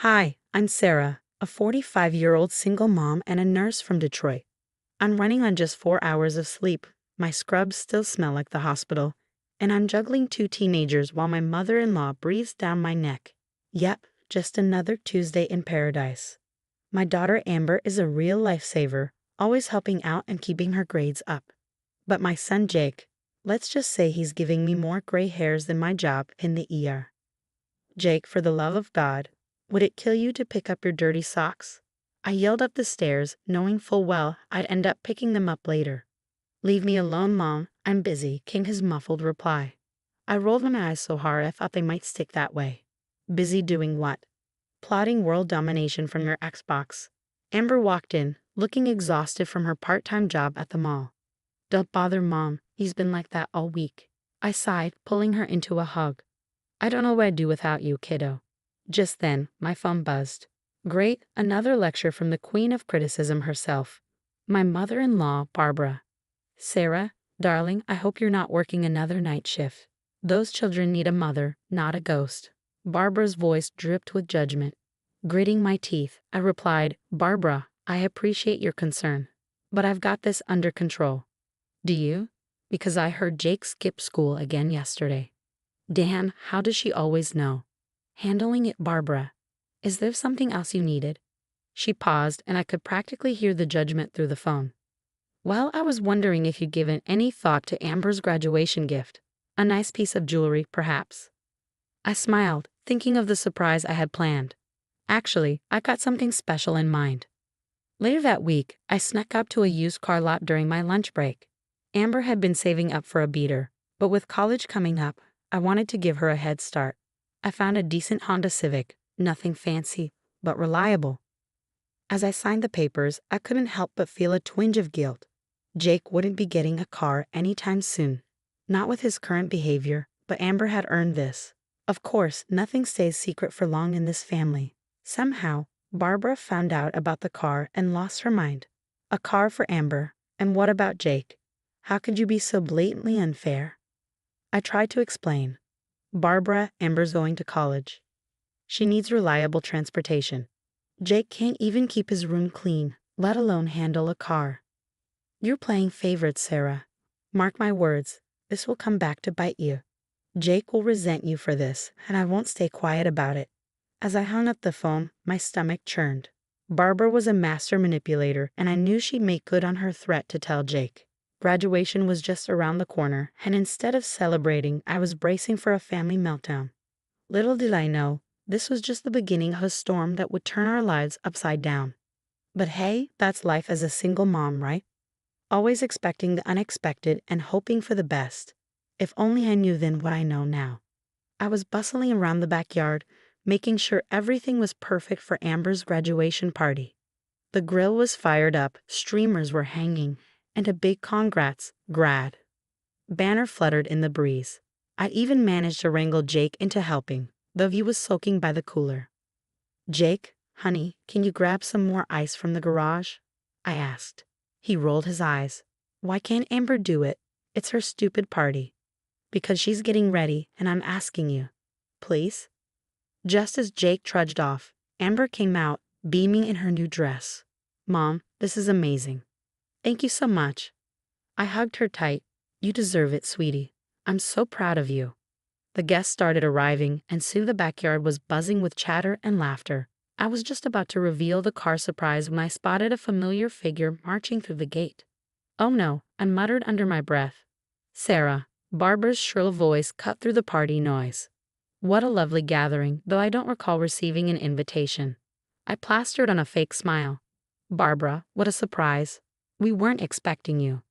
Hi, I'm Sarah, a 45-year-old single mom and a nurse from Detroit. I'm running on just 4 hours of sleep. My scrubs still smell like the hospital, and I'm juggling two teenagers while my mother-in-law breathes down my neck. Yep, just another Tuesday in paradise. My daughter Amber is a real lifesaver, always helping out and keeping her grades up. But my son Jake, let's just say he's giving me more gray hairs than my job in the ER. Jake, for the love of God, would it kill you to pick up your dirty socks? I yelled up the stairs, knowing full well I'd end up picking them up later. Leave me alone, Mom. I'm busy, came his muffled reply. I rolled my eyes so hard I thought they might stick that way. Busy doing what? Plotting world domination from your Xbox. Amber walked in, looking exhausted from her part-time job at the mall. Don't bother, Mom. He's been like that all week. I sighed, pulling her into a hug. I don't know what I'd do without you, kiddo. Just then, my phone buzzed. Great, another lecture from the queen of criticism herself. My mother-in-law, Barbara. Sarah, darling, I hope you're not working another night shift. Those children need a mother, not a ghost. Barbara's voice dripped with judgment. Gritting my teeth, I replied, Barbara, I appreciate your concern, but I've got this under control. Do you? Because I heard Jake skip school again yesterday. Dan, how does she always know? Handling it, Barbara. Is there something else you needed? She paused, and I could practically hear the judgment through the phone. Well, I was wondering if you'd given any thought to Amber's graduation gift. A nice piece of jewelry, perhaps. I smiled, thinking of the surprise I had planned. Actually, I got something special in mind. Later that week, I snuck up to a used car lot during my lunch break. Amber had been saving up for a beater, but with college coming up, I wanted to give her a head start. I found a decent Honda Civic, nothing fancy, but reliable. As I signed the papers, I couldn't help but feel a twinge of guilt. Jake wouldn't be getting a car anytime soon. Not with his current behavior, but Amber had earned this. Of course, nothing stays secret for long in this family. Somehow, Barbara found out about the car and lost her mind. A car for Amber, and what about Jake? How could you be so blatantly unfair? I tried to explain. Barbara, Amber's going to college. She needs reliable transportation. Jake can't even keep his room clean, let alone handle a car. You're playing favorites, Sarah. Mark my words, this will come back to bite you. Jake will resent you for this, and I won't stay quiet about it. As I hung up the phone, my stomach churned. Barbara was a master manipulator, and I knew she'd make good on her threat to tell Jake. Graduation was just around the corner, and instead of celebrating, I was bracing for a family meltdown. Little did I know, this was just the beginning of a storm that would turn our lives upside down. But hey, that's life as a single mom, right? Always expecting the unexpected and hoping for the best. If only I knew then what I know now. I was bustling around the backyard, making sure everything was perfect for Amber's graduation party. The grill was fired up, streamers were hanging, and a big congrats, grad banner fluttered in the breeze. I even managed to wrangle Jake into helping, though he was soaking by the cooler. Jake, honey, can you grab some more ice from the garage? I asked. He rolled his eyes. Why can't Amber do it? It's her stupid party. Because she's getting ready, and I'm asking you. Please? Just as Jake trudged off, Amber came out, beaming in her new dress. Mom, this is amazing. Thank you so much. I hugged her tight. You deserve it, sweetie. I'm so proud of you. The guests started arriving, and soon the backyard was buzzing with chatter and laughter. I was just about to reveal the car surprise when I spotted a familiar figure marching through the gate. Oh no, I muttered under my breath. Sarah. Barbara's shrill voice cut through the party noise. What a lovely gathering, though I don't recall receiving an invitation. I plastered on a fake smile. Barbara, what a surprise. We weren't expecting you.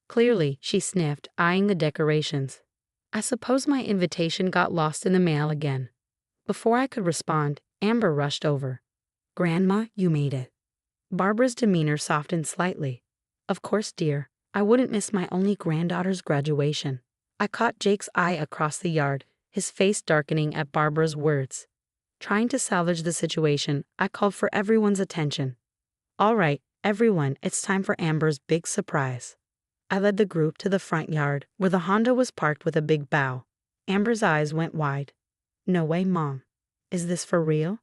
Clearly, she sniffed, eyeing the decorations. I suppose my invitation got lost in the mail again. Before I could respond, Amber rushed over. Grandma, you made it. Barbara's demeanor softened slightly. Of course, dear, I wouldn't miss my only granddaughter's graduation. I caught Jake's eye across the yard, his face darkening at Barbara's words. Trying to salvage the situation, I called for everyone's attention. All right, everyone, it's time for Amber's big surprise. I led the group to the front yard, where the Honda was parked with a big bow. Amber's eyes went wide. No way, Mom. Is this for real?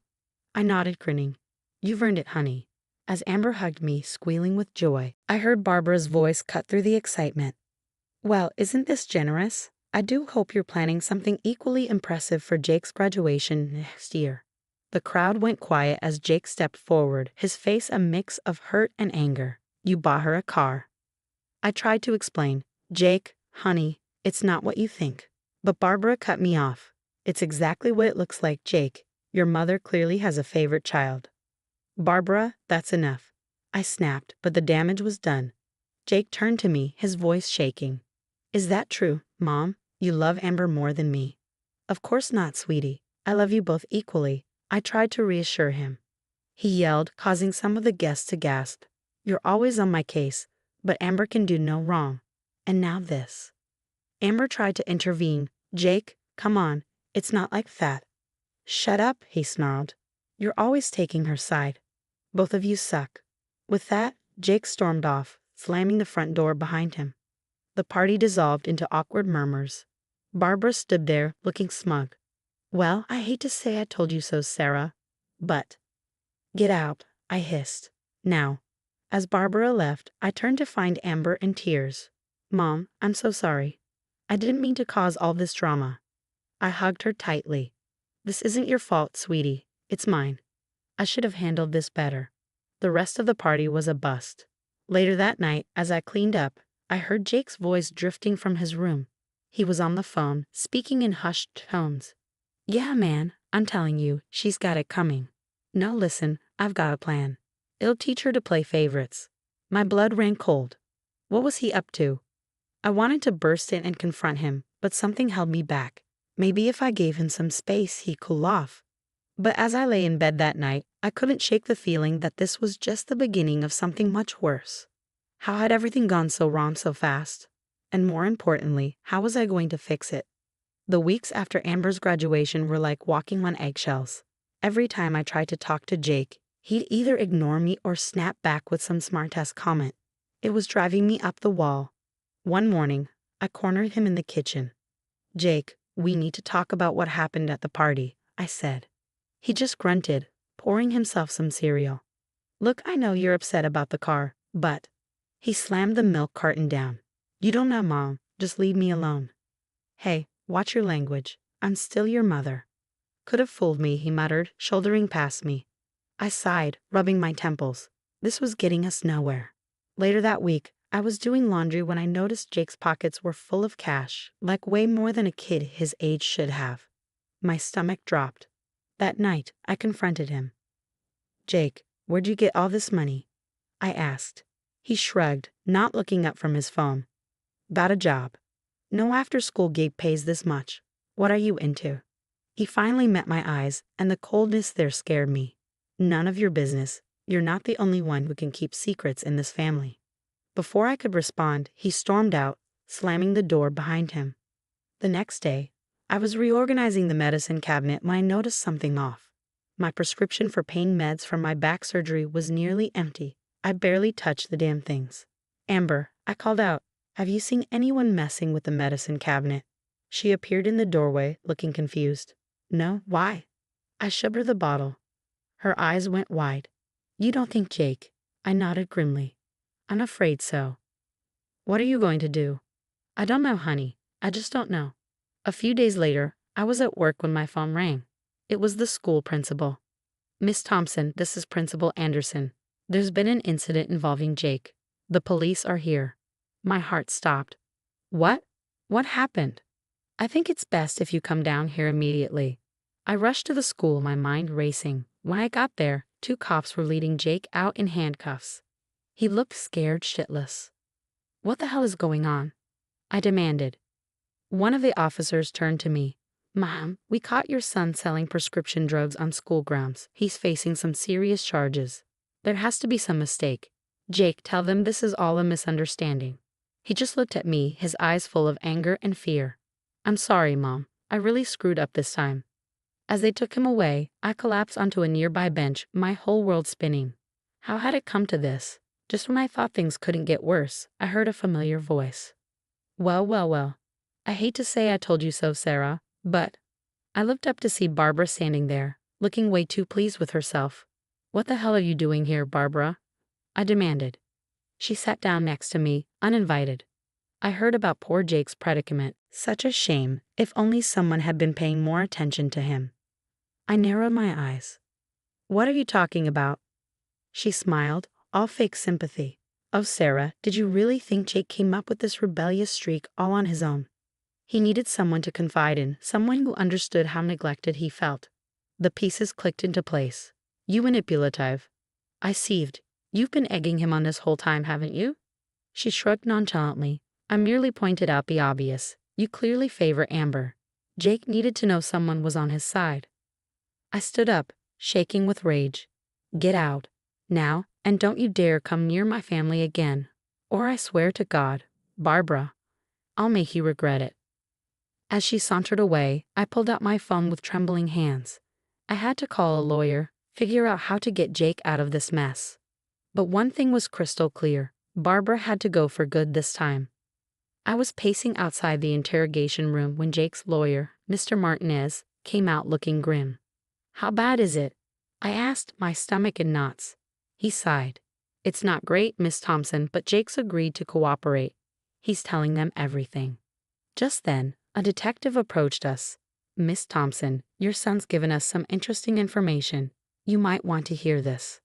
I nodded, grinning. You've earned it, honey. As Amber hugged me, squealing with joy, I heard Barbara's voice cut through the excitement. Well, isn't this generous? I do hope you're planning something equally impressive for Jake's graduation next year. The crowd went quiet as Jake stepped forward, his face a mix of hurt and anger. You bought her a car. I tried to explain. Jake, honey, it's not what you think. But Barbara cut me off. It's exactly what it looks like, Jake. Your mother clearly has a favorite child. Barbara, that's enough. I snapped, but the damage was done. Jake turned to me, his voice shaking. Is that true, Mom? You love Amber more than me? Of course not, sweetie. I love you both equally. I tried to reassure him. He yelled, causing some of the guests to gasp. You're always on my case, but Amber can do no wrong. And now this. Amber tried to intervene. Jake, come on. It's not like that. Shut up, he snarled. You're always taking her side. Both of you suck. With that, Jake stormed off, slamming the front door behind him. The party dissolved into awkward murmurs. Barbara stood there, looking smug. Well, I hate to say I told you so, Sarah, but... Get out, I hissed. Now. As Barbara left, I turned to find Amber in tears. Mom, I'm so sorry. I didn't mean to cause all this drama. I hugged her tightly. This isn't your fault, sweetie. It's mine. I should have handled this better. The rest of the party was a bust. Later that night, as I cleaned up, I heard Jake's voice drifting from his room. He was on the phone, speaking in hushed tones. Yeah, man, I'm telling you, she's got it coming. No, listen, I've got a plan. It'll teach her to play favorites. My blood ran cold. What was he up to? I wanted to burst in and confront him, but something held me back. Maybe if I gave him some space, he'd cool off. But as I lay in bed that night, I couldn't shake the feeling that this was just the beginning of something much worse. How had everything gone so wrong so fast? And more importantly, how was I going to fix it? The weeks after Amber's graduation were like walking on eggshells. Every time I tried to talk to Jake, he'd either ignore me or snap back with some smart-ass comment. It was driving me up the wall. One morning, I cornered him in the kitchen. Jake, we need to talk about what happened at the party, I said. He just grunted, pouring himself some cereal. Look, I know you're upset about the car, but... He slammed the milk carton down. You don't know, Mom. Just leave me alone. Hey, watch your language. I'm still your mother. Could have fooled me, he muttered, shouldering past me. I sighed, rubbing my temples. This was getting us nowhere. Later that week, I was doing laundry when I noticed Jake's pockets were full of cash, like way more than a kid his age should have. My stomach dropped. That night, I confronted him. Jake, where'd you get all this money? I asked. He shrugged, not looking up from his phone. Got a job. No after-school gig pays this much. What are you into? He finally met my eyes, and the coldness there scared me. None of your business. You're not the only one who can keep secrets in this family. Before I could respond, he stormed out, slamming the door behind him. The next day, I was reorganizing the medicine cabinet when I noticed something off. My prescription for pain meds from my back surgery was nearly empty. I barely touched the damn things. Amber, I called out, have you seen anyone messing with the medicine cabinet? She appeared in the doorway, looking confused. No, why? I shoved her the bottle. Her eyes went wide. You don't think Jake? I nodded grimly. I'm afraid so. What are you going to do? I don't know, honey. I just don't know. A few days later, I was at work when my phone rang. It was the school principal. Miss Thompson, this is Principal Anderson. There's been an incident involving Jake. The police are here. My heart stopped. What? What happened? I think it's best if you come down here immediately. I rushed to the school, my mind racing. When I got there, 2 cops were leading Jake out in handcuffs. He looked scared shitless. What the hell is going on? I demanded. One of the officers turned to me. Mom, we caught your son selling prescription drugs on school grounds. He's facing some serious charges. There has to be some mistake. Jake, tell them this is all a misunderstanding. He just looked at me, his eyes full of anger and fear. I'm sorry, Mom. I really screwed up this time. As they took him away, I collapsed onto a nearby bench, my whole world spinning. How had it come to this? Just when I thought things couldn't get worse, I heard a familiar voice. Well, well, well. I hate to say I told you so, Sarah, but... I looked up to see Barbara standing there, looking way too pleased with herself. "What the hell are you doing here, Barbara?" I demanded. She sat down next to me, uninvited. "I heard about poor Jake's predicament. Such a shame. If only someone had been paying more attention to him." I narrowed my eyes. "What are you talking about?" She smiled, all fake sympathy. "Oh, Sarah, did you really think Jake came up with this rebellious streak all on his own? He needed someone to confide in, someone who understood how neglected he felt." The pieces clicked into place. "You manipulative." I seethed. "You've been egging him on this whole time, haven't you?" She shrugged nonchalantly. "I merely pointed out the obvious. You clearly favor Amber. Jake needed to know someone was on his side." I stood up, shaking with rage. "Get out. Now, and don't you dare come near my family again. Or I swear to God, Barbara, I'll make you regret it." As she sauntered away, I pulled out my phone with trembling hands. I had to call a lawyer, figure out how to get Jake out of this mess. But one thing was crystal clear. Barbara had to go for good this time. I was pacing outside the interrogation room when Jake's lawyer, Mr. Martinez, came out looking grim. "How bad is it?" I asked, my stomach in knots. He sighed. "It's not great, Miss Thompson, but Jake's agreed to cooperate. He's telling them everything." Just then, a detective approached us. "Miss Thompson, your son's given us some interesting information. You might want to hear this."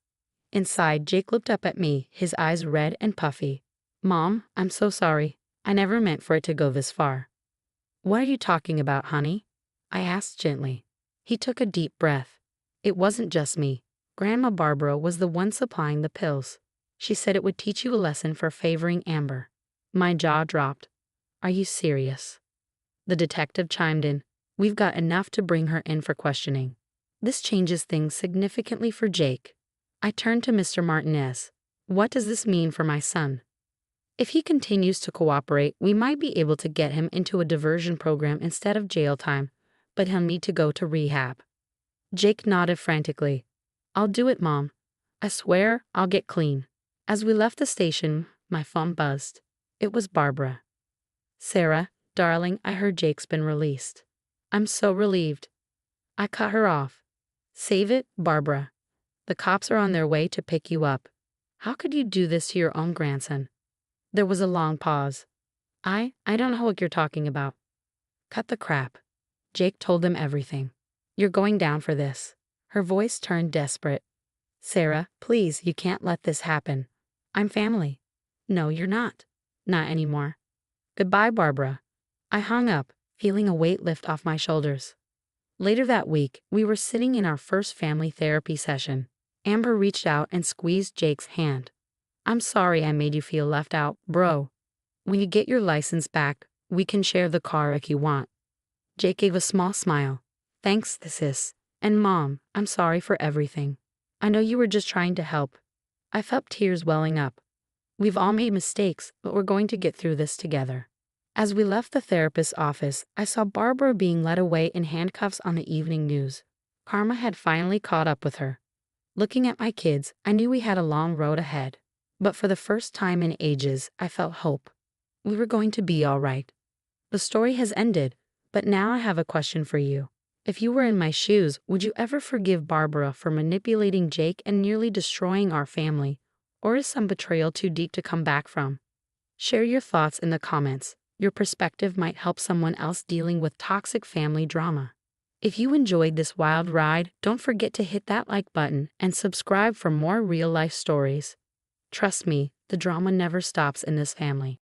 Inside, Jake looked up at me, his eyes red and puffy. "Mom, I'm so sorry. I never meant for it to go this far." "What are you talking about, honey?" I asked gently. He took a deep breath. "It wasn't just me. Grandma Barbara was the one supplying the pills. She said it would teach you a lesson for favoring Amber." My jaw dropped. "Are you serious?" The detective chimed in. "We've got enough to bring her in for questioning. This changes things significantly for Jake." I turned to Mr. Martinez. "What does this mean for my son?" "If he continues to cooperate, we might be able to get him into a diversion program instead of jail time, but he'll need to go to rehab." Jake nodded frantically. "I'll do it, Mom. I swear I'll get clean." As we left the station, my phone buzzed. It was Barbara. "Sarah, darling, I heard Jake's been released." "I'm so relieved." I cut her off. "Save it, Barbara. The cops are on their way to pick you up. How could you do this to your own grandson?" There was a long pause. I don't know what you're talking about." "Cut the crap." Jake told them everything. "You're going down for this." Her voice turned desperate. "Sarah, please, you can't let this happen. I'm family." "No, you're not. Not anymore. Goodbye, Barbara." I hung up, feeling a weight lift off my shoulders. Later that week, we were sitting in our first family therapy session. Amber reached out and squeezed Jake's hand. "I'm sorry I made you feel left out, bro. When you get your license back, we can share the car if you want." Jake gave a small smile. "Thanks, sis. And Mom, I'm sorry for everything. I know you were just trying to help." I felt tears welling up. We've all made mistakes, but we're going to get through this together. As we left the therapist's office, I saw Barbara being led away in handcuffs on the evening news. Karma had finally caught up with her. Looking at my kids, I knew we had a long road ahead. But for the first time in ages, I felt hope. We were going to be all right. The story has ended, but now I have a question for you. If you were in my shoes, would you ever forgive Barbara for manipulating Jake and nearly destroying our family? Or is some betrayal too deep to come back from? Share your thoughts in the comments. Your perspective might help someone else dealing with toxic family drama. If you enjoyed this wild ride, don't forget to hit that like button and subscribe for more real-life stories. Trust me, the drama never stops in this family.